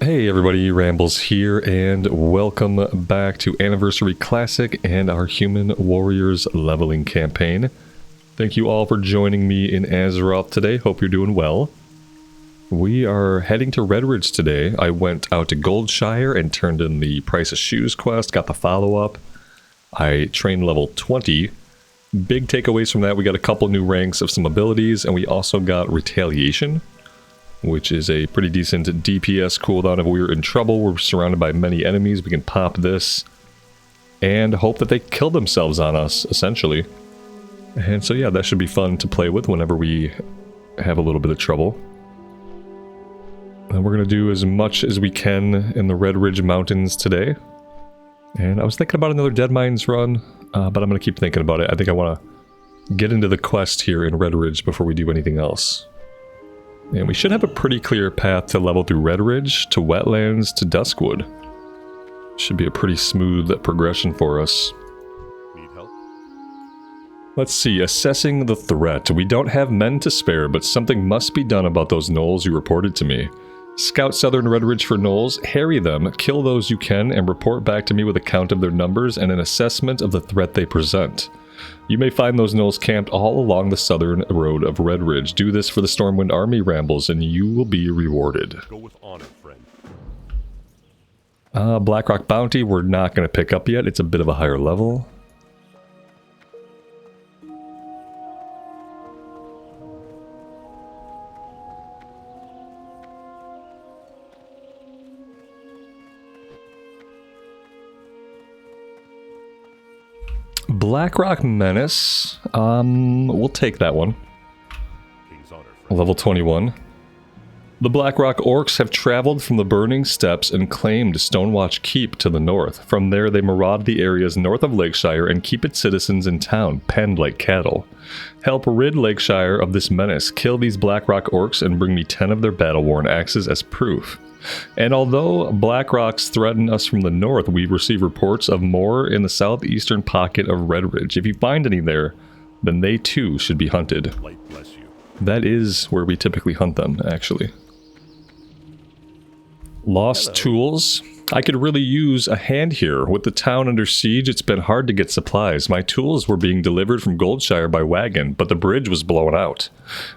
Hey everybody, Rambles here, and welcome back to Anniversary Classic and our Human Warriors leveling campaign. Thank you all for joining me in Azeroth today. Hope you're doing well. We are heading to Redridge today. I went out to Goldshire and turned in the Price of Shoes quest, got the follow-up. I trained level 20. Big takeaways from that, we got a couple new ranks of some abilities, and we also got Retaliation, which is a pretty decent DPS cooldown. If we're in trouble, we're surrounded by many enemies, we can pop this and hope that they kill themselves on us, essentially. And so yeah, that should be fun to play with whenever we have a little bit of trouble. And we're going to do as much as we can in the Red Ridge Mountains today. And I was thinking about another Dead Mines run, but I'm going to keep thinking about it. I think I want to get into the quest here in Red Ridge before we do anything else. And we should have a pretty clear path to level through Red Ridge, to Wetlands, to Duskwood. Should be a pretty smooth progression for us. Need help? Let's see, assessing the threat. We don't have men to spare, but something must be done about those gnolls you reported to me. Scout Southern Red Ridge for gnolls, harry them, kill those you can, and report back to me with a count of their numbers and an assessment of the threat they present. You may find those gnolls camped all along the southern road of Red Ridge. Do this for the Stormwind Army, Rambles, and you will be rewarded. Go with honor, friend. Blackrock Bounty, we're not going to pick up yet. It's a bit of a higher level. Blackrock Menace, we'll take that one. King's honor, friend. Level 21. The Blackrock Orcs have traveled from the Burning Steppes and claimed Stonewatch Keep to the north. From there they maraud the areas north of Lakeshire and keep its citizens in town, penned like cattle. Help rid Lakeshire of this menace, kill these Blackrock Orcs and bring me 10 of their battle-worn axes as proof. And although Blackrocks threaten us from the north, we receive reports of more in the southeastern pocket of Red Ridge. If you find any there, then they too should be hunted. Light bless you. That is where we typically hunt them, actually. Lost tools. I could really use a hand here. With the town under siege, it's been hard to get supplies. My tools were being delivered from Goldshire by wagon, but the bridge was blown out.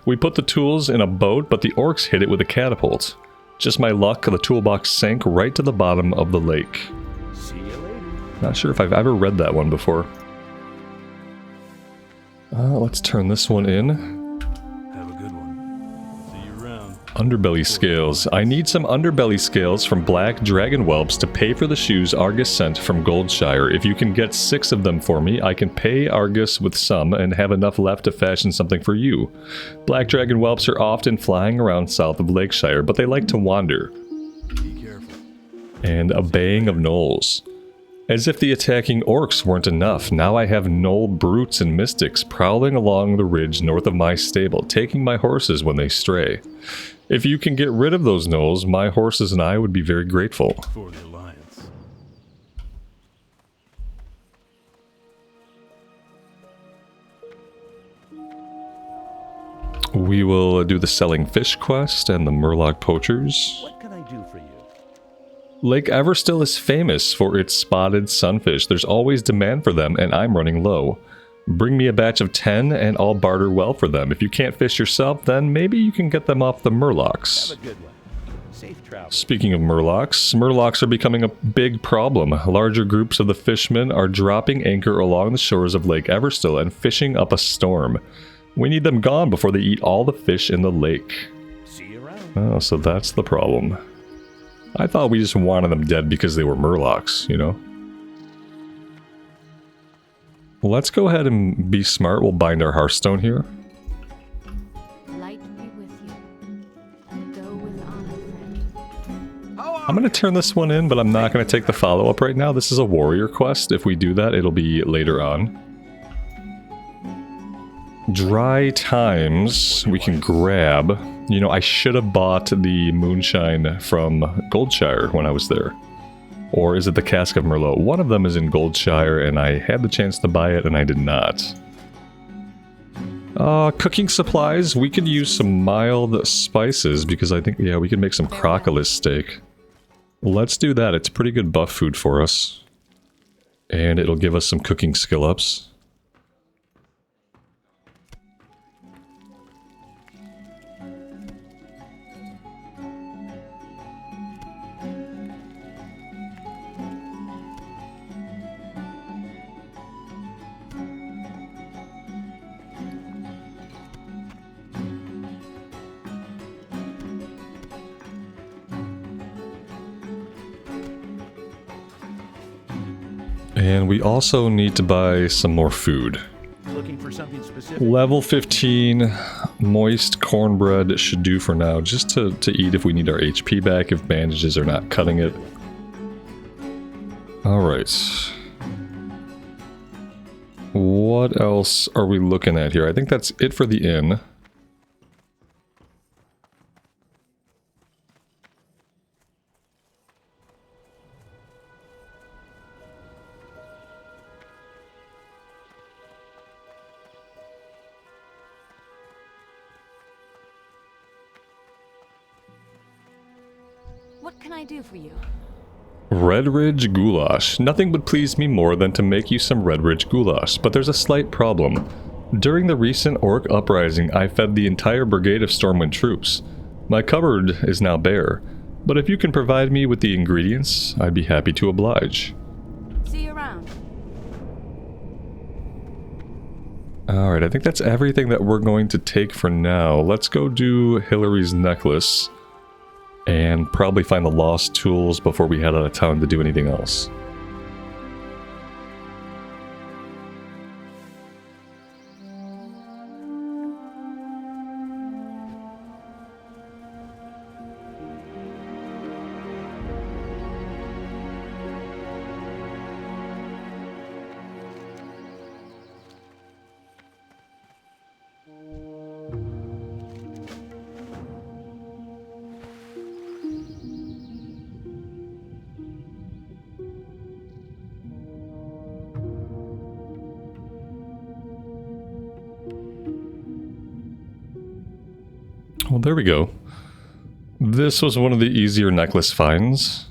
We put the tools in a boat, but the orcs hit it with a catapult. Just my luck, the toolbox sank right to the bottom of the lake. See you later. Not sure if I've ever read that one before. Let's turn this one in. Have a good one. See you around. Underbelly scales. I need some underbelly scales from black dragon whelps to pay for the shoes Argus sent from Goldshire. If you can get 6 of them for me, I can pay Argus with some and have enough left to fashion something for you. Black dragon whelps are often flying around south of Lakeshire, but they like to wander. Be careful. And a baying of gnolls. As if the attacking orcs weren't enough, now I have gnoll brutes and mystics prowling along the ridge north of my stable, taking my horses when they stray. If you can get rid of those gnolls, my horses and I would be very grateful. For the alliance. We will do the Selling Fish quest and the Murloc Poachers. What can I do for you? Lake Everstill is famous for its spotted sunfish. There's always demand for them, and I'm running low. Bring me a batch of 10 and I'll barter well for them. If you can't fish yourself, then maybe you can get them off the Murlocs. Have a good one. Safe travel. Speaking of Murlocs, Murlocs are becoming a big problem. Larger groups of the fishmen are dropping anchor along the shores of Lake Everstill and fishing up a storm. We need them gone before they eat all the fish in the lake. See you around. Oh, so that's the problem. I thought we just wanted them dead because they were Murlocs, you know? Let's go ahead and be smart. We'll bind our Hearthstone here. Light be with you, and go with honor, friend. I'm going to turn this one in, but I'm not going to take the follow-up right now. This is a warrior quest. If we do that, it'll be later on. Dry times we can grab. You know, I should have bought the moonshine from Goldshire when I was there. Or is it the Cask of Merlot? One of them is in Goldshire, and I had the chance to buy it, and I did not. Cooking supplies. We could use some mild spices, because I think, yeah, we could make some crocodile steak. Let's do that. It's pretty good buff food for us. And it'll give us some cooking skill ups. And we also need to buy some more food. Looking for something specific? Level 15 moist cornbread should do for now, just to eat if we need our HP back, if bandages are not cutting it. Alright. What else are we looking at here? I think that's it for the inn. What can I do for you? Redridge goulash. Nothing would please me more than to make you some Redridge goulash, but there's a slight problem. During the recent orc uprising, I fed the entire brigade of Stormwind troops. My cupboard is now bare, but if you can provide me with the ingredients, I'd be happy to oblige. See you around. Alright, I think that's everything that we're going to take for now. Let's go do Hillary's necklace. And probably find the lost tools before we head out of town to do anything else. Well, there we go. This was one of the easier necklace finds.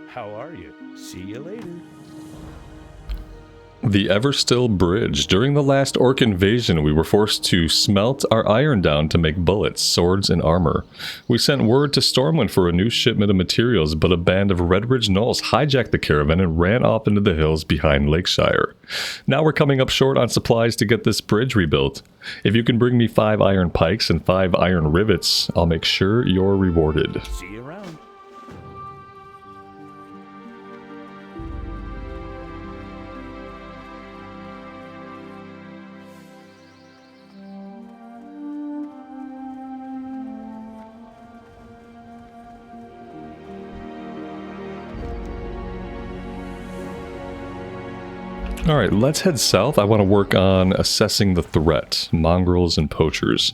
How are you? See you later. The Everstill Bridge. During the last orc invasion, we were forced to smelt our iron down to make bullets, swords, and armor. We sent word to Stormwind for a new shipment of materials, but a band of Redridge gnolls hijacked the caravan and ran off into the hills behind Lakeshire. Now we're coming up short on supplies to get this bridge rebuilt. If you can bring me 5 iron pikes and 5 iron rivets, I'll make sure you're rewarded. See you around. Alright, let's head south. I want to work on assessing the threat. Mongrels and poachers.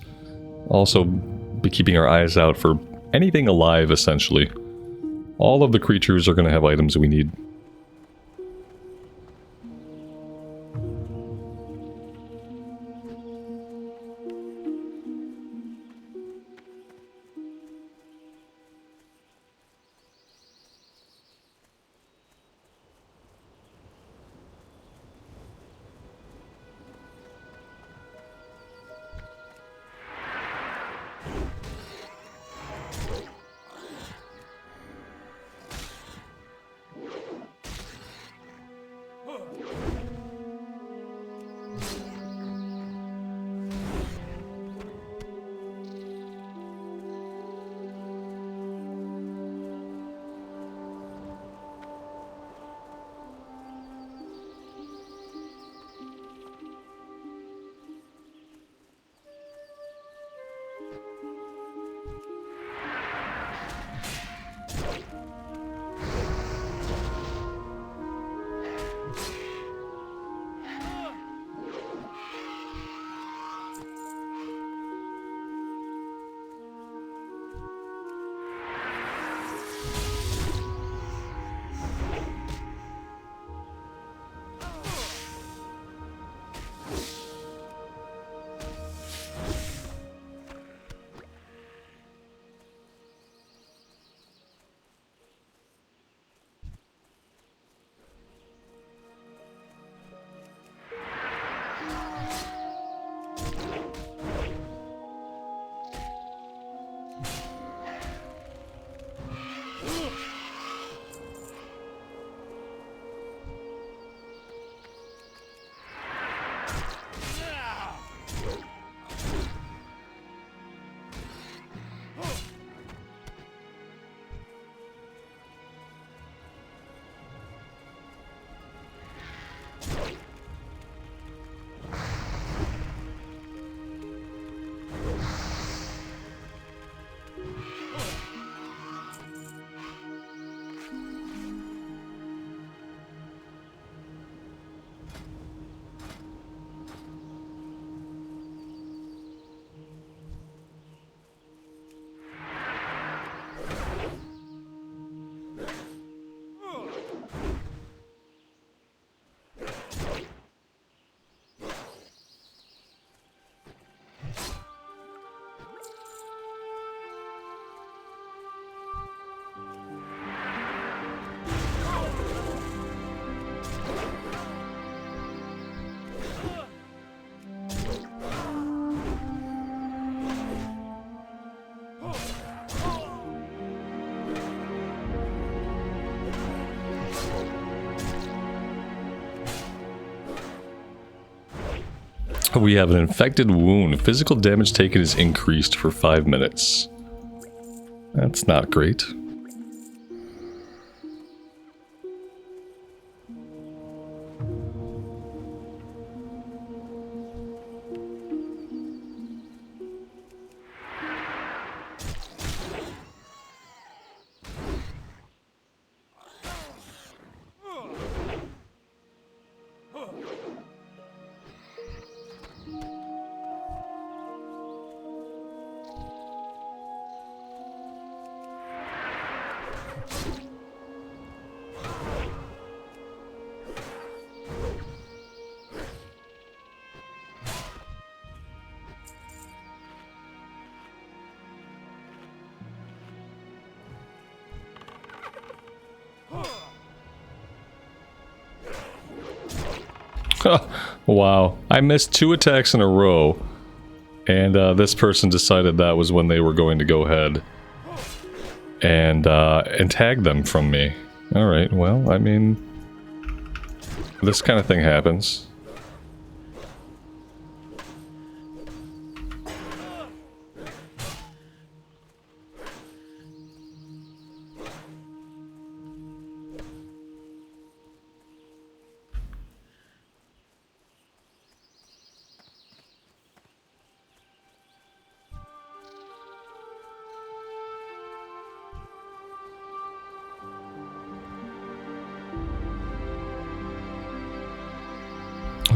Also, be keeping our eyes out for anything alive, essentially. All of the creatures are going to have items we need. We have an infected wound. Physical damage taken is increased for 5 minutes. That's not great. Wow, I missed 2 attacks in a row, and this person decided that was when they were going to go ahead and tag them from me. Alright, well, I mean, this kind of thing happens.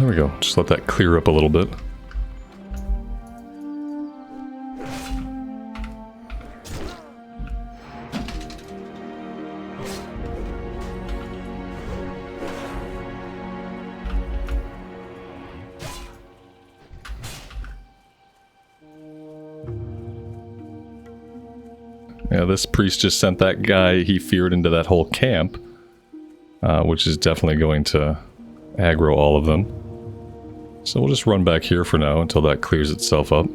There we go. Just let that clear up a little bit. Yeah, this priest just sent that guy he feared into that whole camp, which is definitely going to aggro all of them. So we'll just run back here for now until that clears itself up.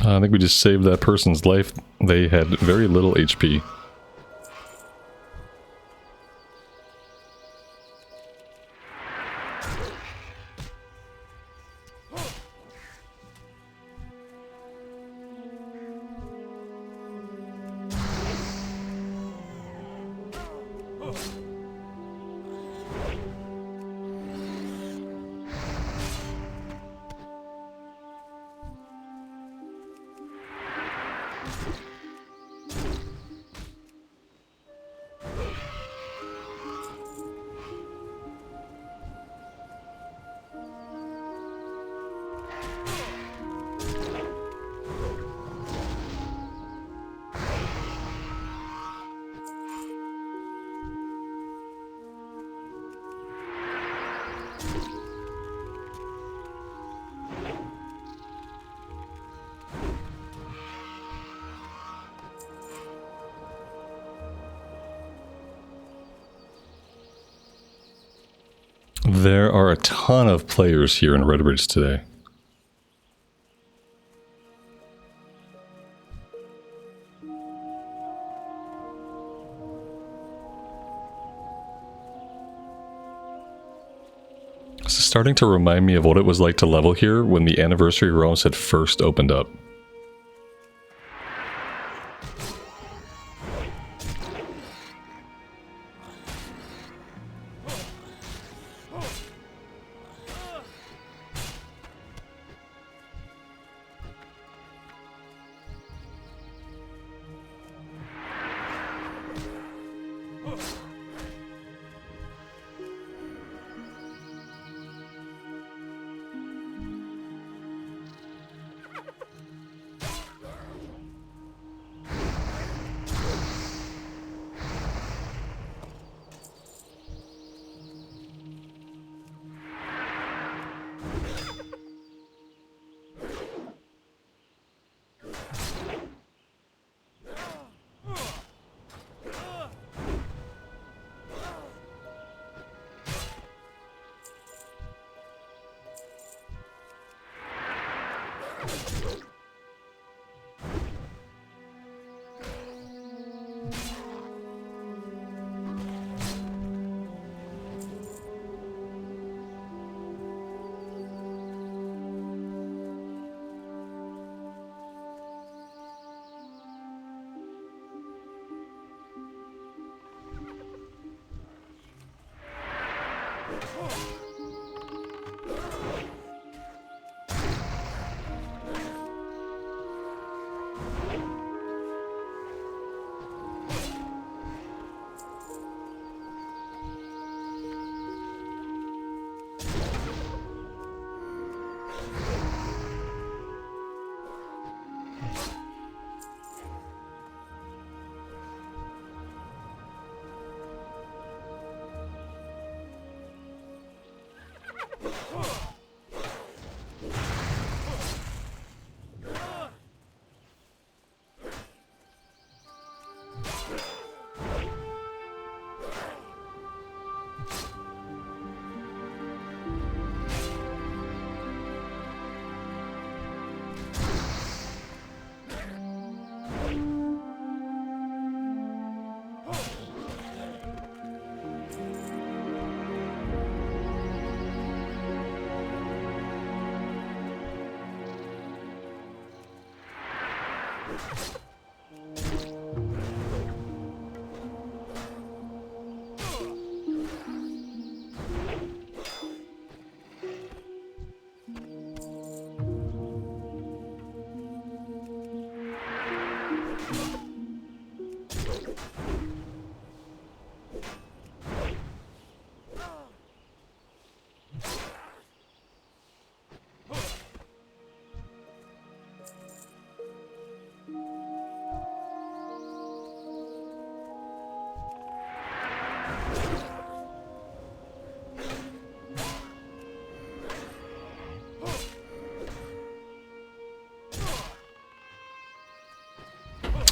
I think we just saved that person's life. They had very little HP. There are a ton of players here in Redbridge today. This is starting to remind me of what it was like to level here when the Anniversary Realms had first opened up.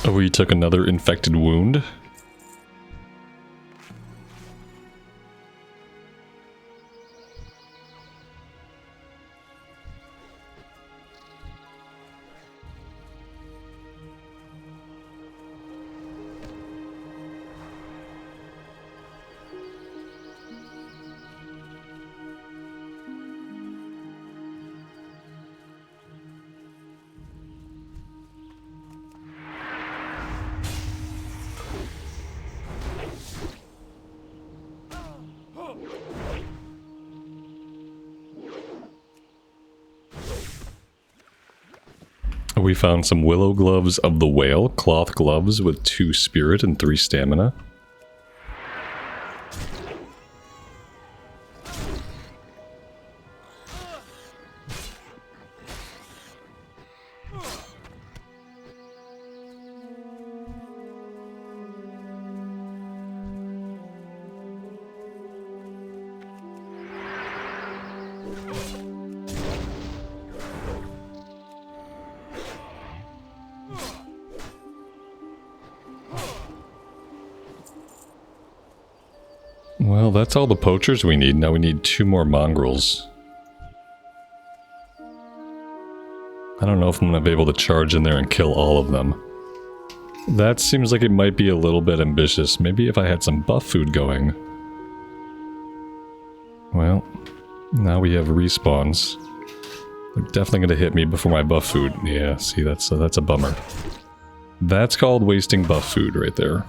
We took another infected wound. We found some willow gloves of the whale, cloth gloves with 2 spirit and 3 stamina. Well, that's all the poachers we need. Now we need 2 more mongrels. I don't know if I'm going to be able to charge in there and kill all of them. That seems like it might be a little bit ambitious. Maybe if I had some buff food going. Well, now we have respawns. They're definitely going to hit me before my buff food. Yeah, see, that's a bummer. That's called wasting buff food right there.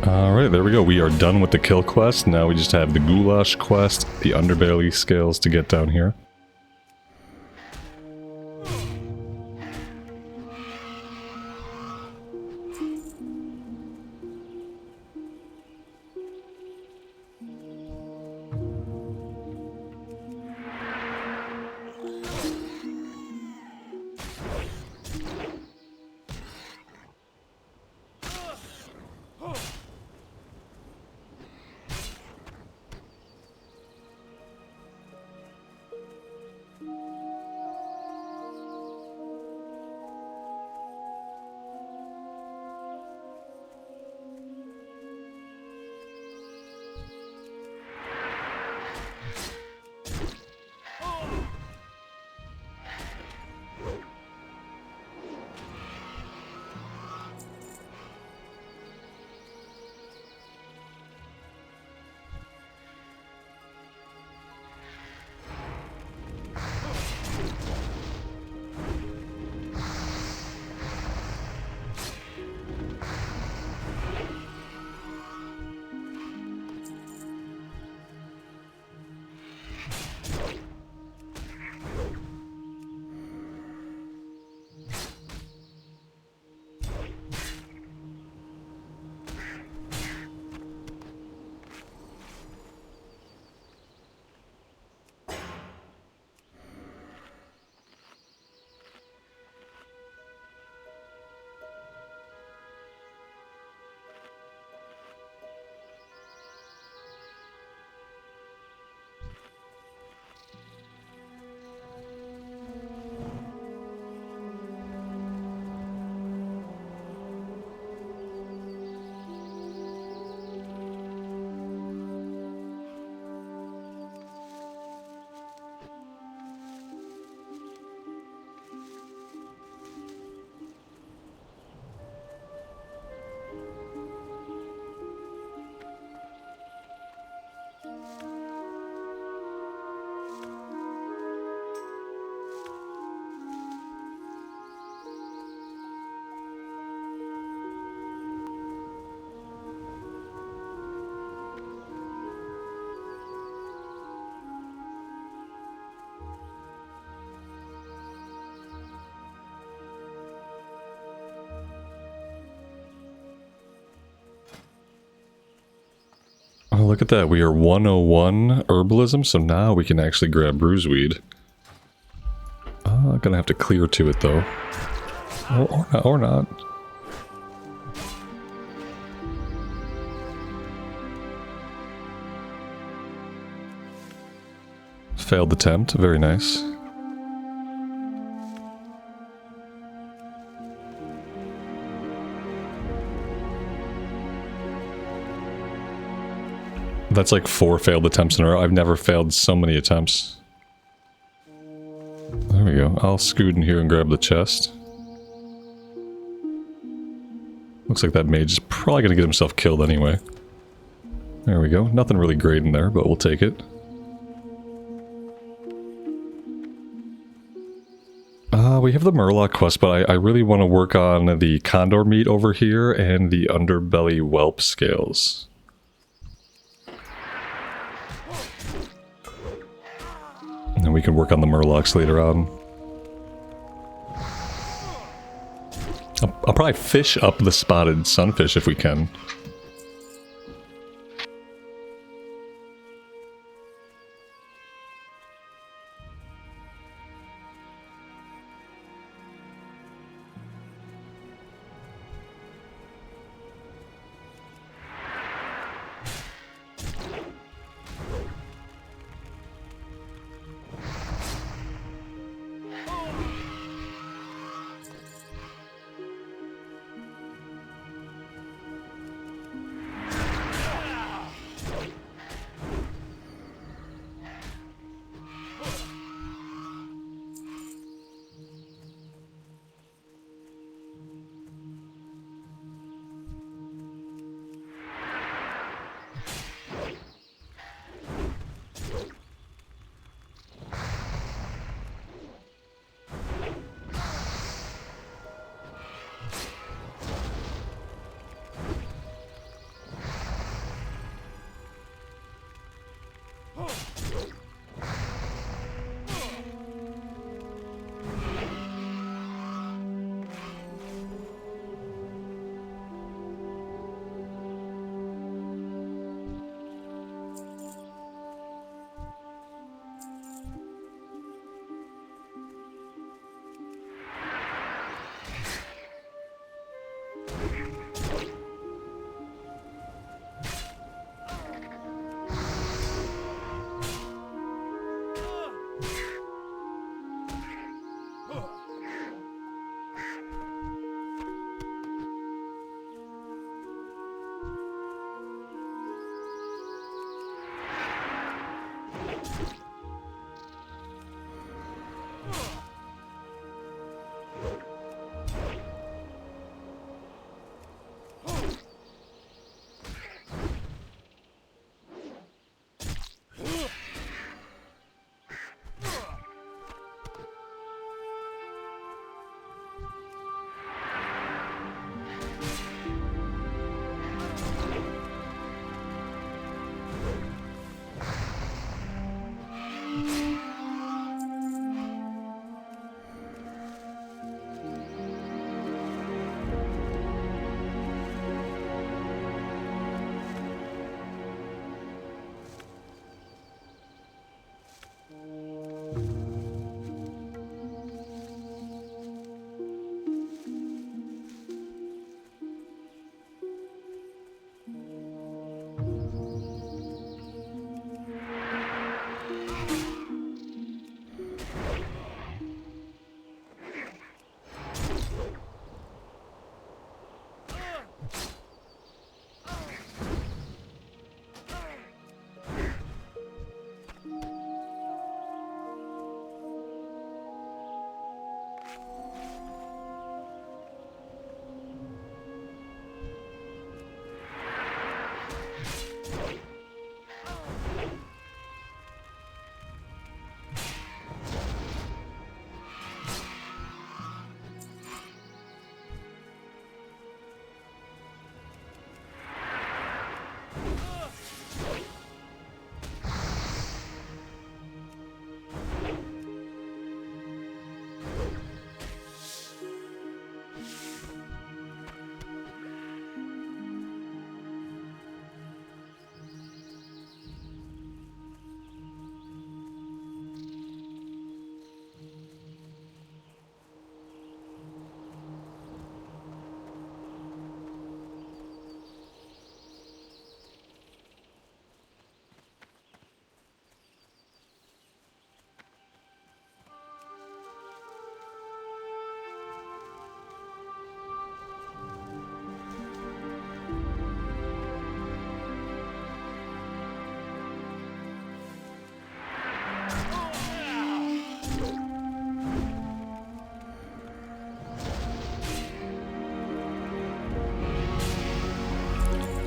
Alright, there we go. We are done with the kill quest. Now we just have the goulash quest, the underbelly scales to get down here. look at that. We are 101 Herbalism, so now we can actually grab bruiseweed. Gonna have to clear to it, though. Or not. Failed attempt. Very nice. That's like 4 failed attempts in a row. I've never failed so many attempts. There we go. I'll scoot in here and grab the chest. Looks like that mage is probably going to get himself killed anyway. There we go. Nothing really great in there, but we'll take it. We have the Murloc quest, but I really want to work on the condor meat over here and the underbelly whelp scales. And we can work on the Murlocs later on. I'll probably fish up the spotted sunfish if we can.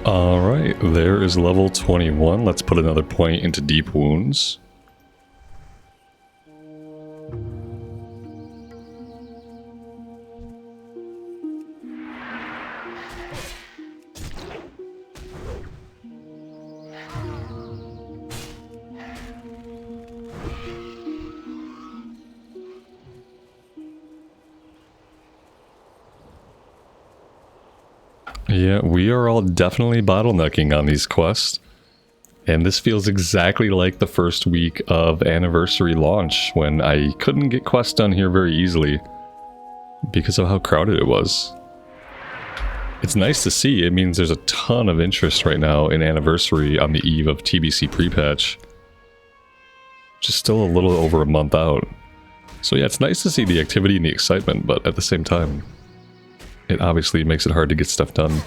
Alright, there is level 21. Let's put another point into deep wounds. Yeah, we are all definitely bottlenecking on these quests. And this feels exactly like the first week of Anniversary launch, when I couldn't get quests done here very easily because of how crowded it was. It's nice to see. It means there's a ton of interest right now in Anniversary on the eve of TBC pre-patch. Just still a little over a month out. So yeah, it's nice to see the activity and the excitement, but at the same time, it obviously makes it hard to get stuff done.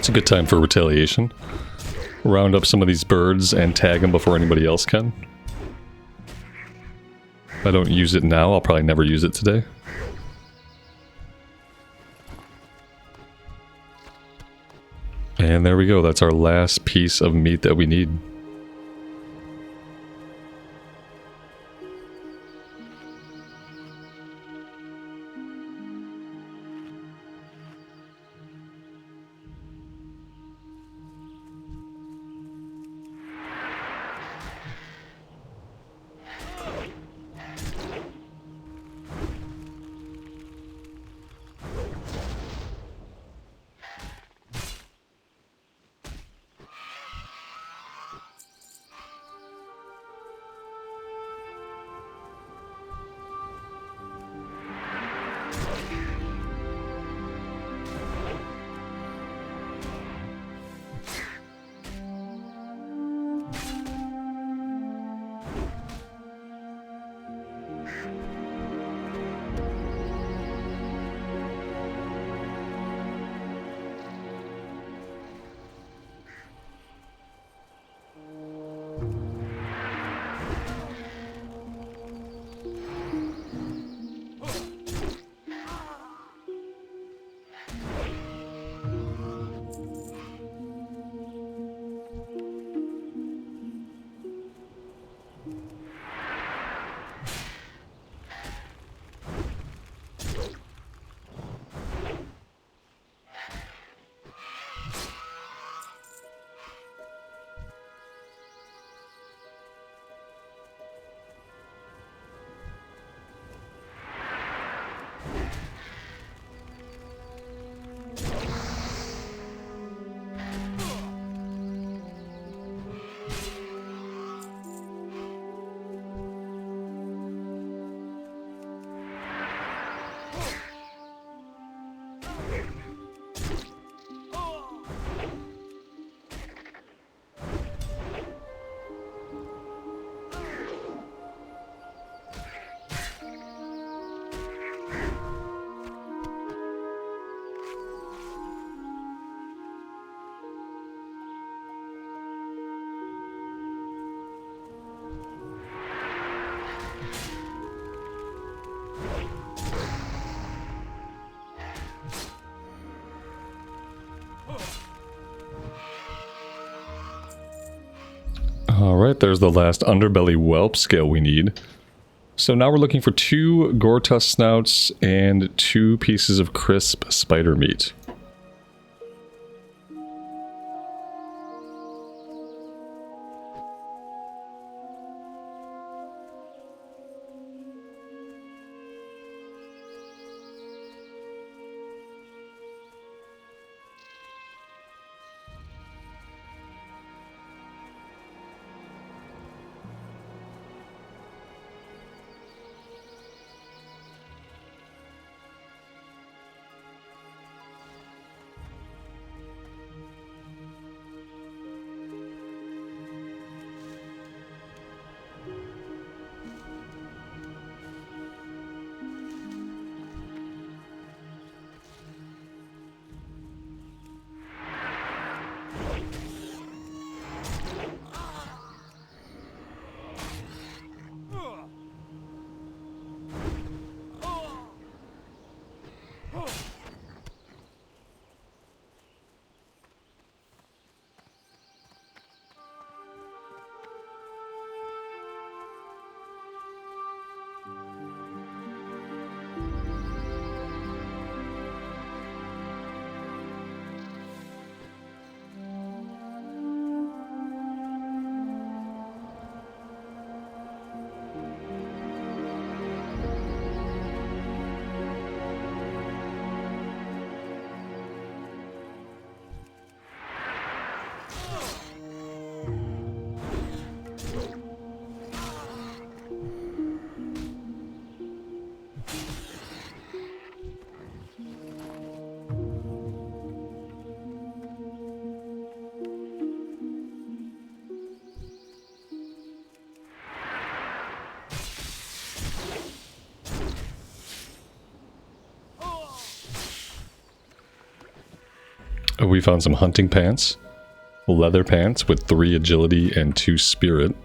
It's a good time for retaliation. Round up some of these birds and tag them before anybody else can. If I don't use it now, I'll probably never use it today. And there we go, that's our last piece of meat that we need. there's the last underbelly whelp scale we need. So now we're looking for 2 Gortus snouts and 2 pieces of crisp spider meat. We found some hunting pants, leather pants with 3 agility and 2 spirit.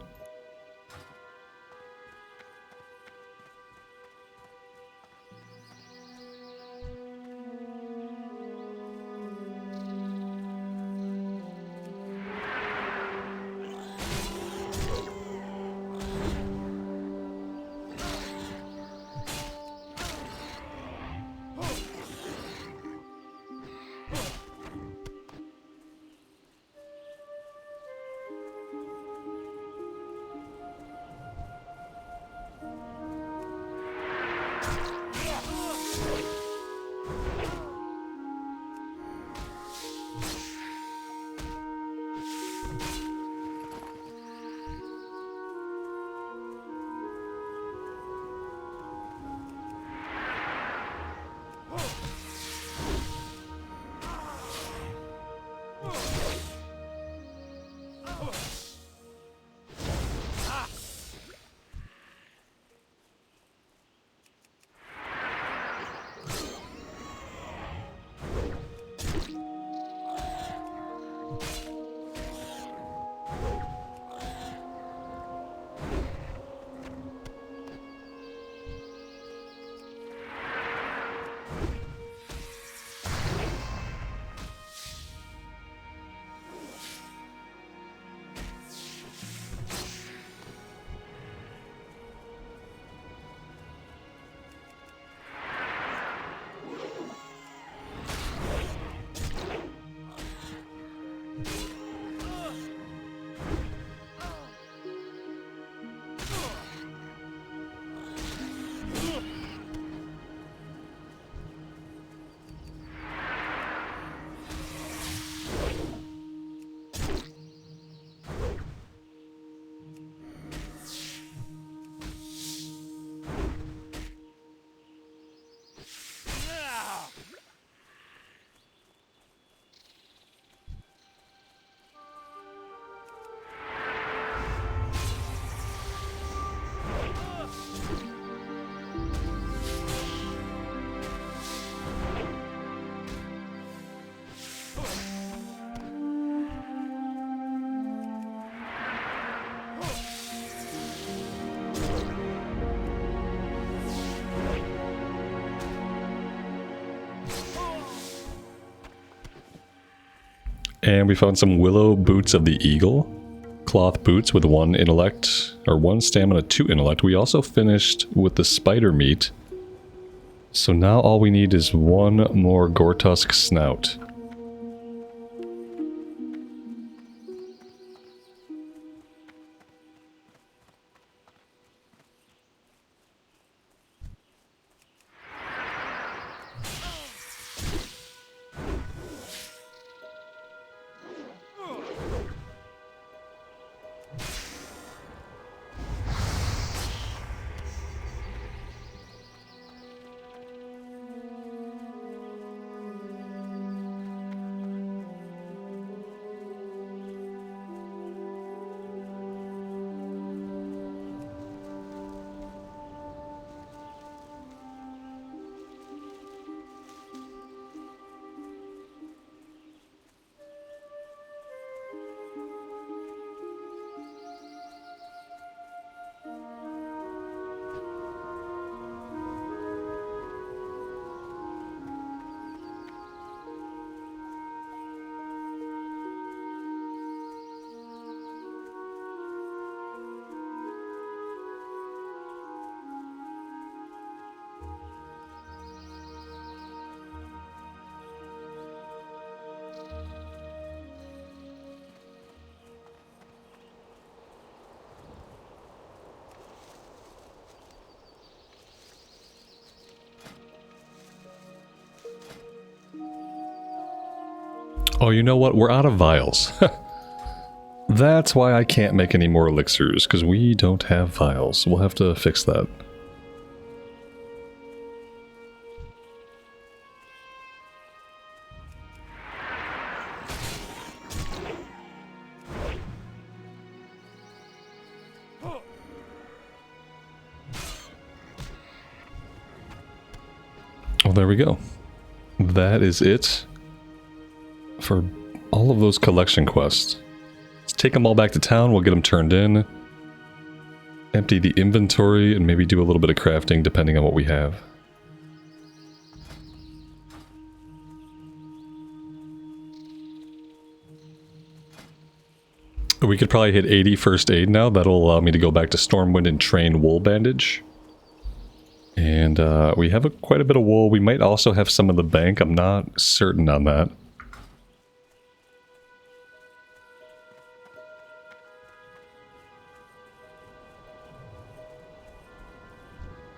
And we found some willow boots of the eagle, cloth boots with 1 intellect, or 1 stamina, 2 intellect. We also finished with the spider meat. So now all we need is 1 more Gortusk snout. Oh, you know what? We're out of vials. That's why I can't make any more elixirs, because we don't have vials. We'll have to fix that. Well, there we go. That is it for all of those collection quests. Let's take them all back to town, we'll get them turned in, empty the inventory, and maybe do a little bit of crafting depending on what we have. We could probably hit 80 first aid now. That'll allow me to go back to Stormwind and train wool bandage. And we have quite a bit of wool. We might also have some in the bank. I'm not certain on that.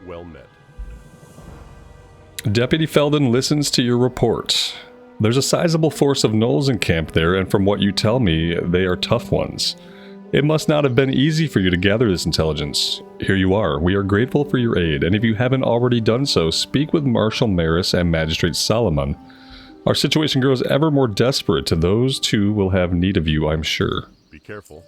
Well met. Deputy Felden listens to your report. There's a sizable force of gnolls in camp there, and from what you tell me, they are tough ones. It must not have been easy for you to gather this intelligence. Here you are. We are grateful for your aid, and if you haven't already done so, speak with Marshal Maris and Magistrate Solomon. Our situation grows ever more desperate. To those two will have need of you, I'm sure. Be careful.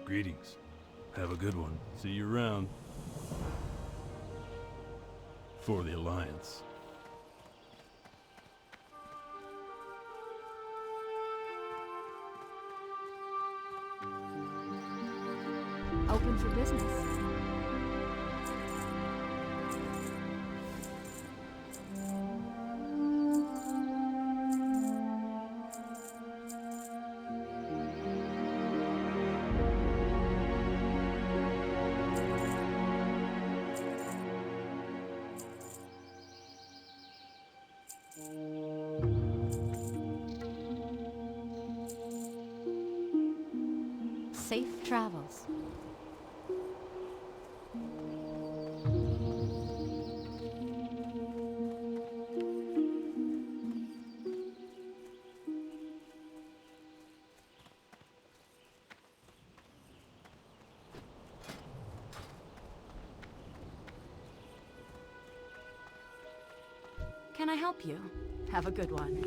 Greetings. Have a good one. See you around. For the Alliance. Open for business. Safe travels. Can I help you? Have a good one.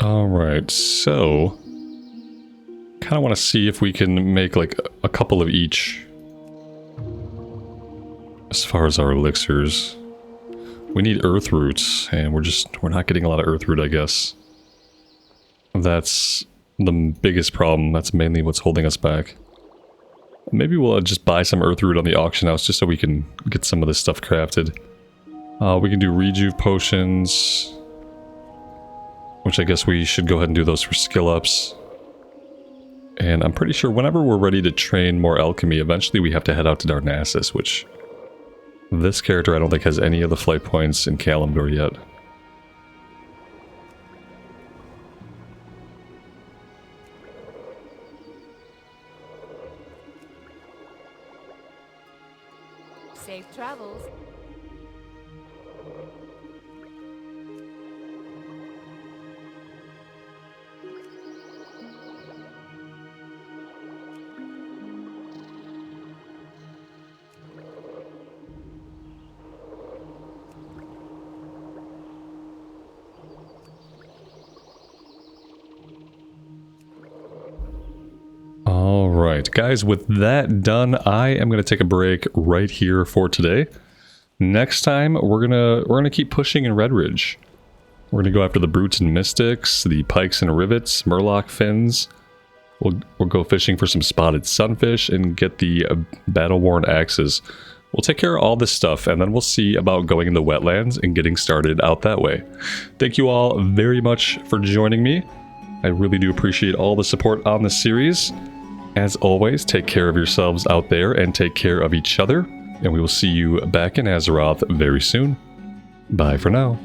Alright, so kind of want to see if we can make like a couple of each as far as our elixirs. We need earth roots, and we're not getting a lot of earth root, I guess. That's the biggest problem. That's mainly what's holding us back. Maybe we'll just buy some earth root on the auction house just so we can get some of this stuff crafted. We can do rejuve potions, which I guess we should go ahead and do those for skill ups. And I'm pretty sure whenever we're ready to train more alchemy, eventually we have to head out to Narcissus, which this character I don't think has any of the flight points in Kalimdor yet. Safe travels. Alright, guys, with that done, I am going to take a break right here for today. Next time, we're gonna keep pushing in Redridge. We're going to go after the Brutes and Mystics, the Pikes and Rivets, Murloc Fins. We'll go fishing for some spotted sunfish and get the battle-worn axes. We'll take care of all this stuff, and then we'll see about going in the wetlands and getting started out that way. Thank you all very much for joining me. I really do appreciate all the support on this series. As always, take care of yourselves out there and take care of each other. And we will see you back in Azeroth very soon. Bye for now.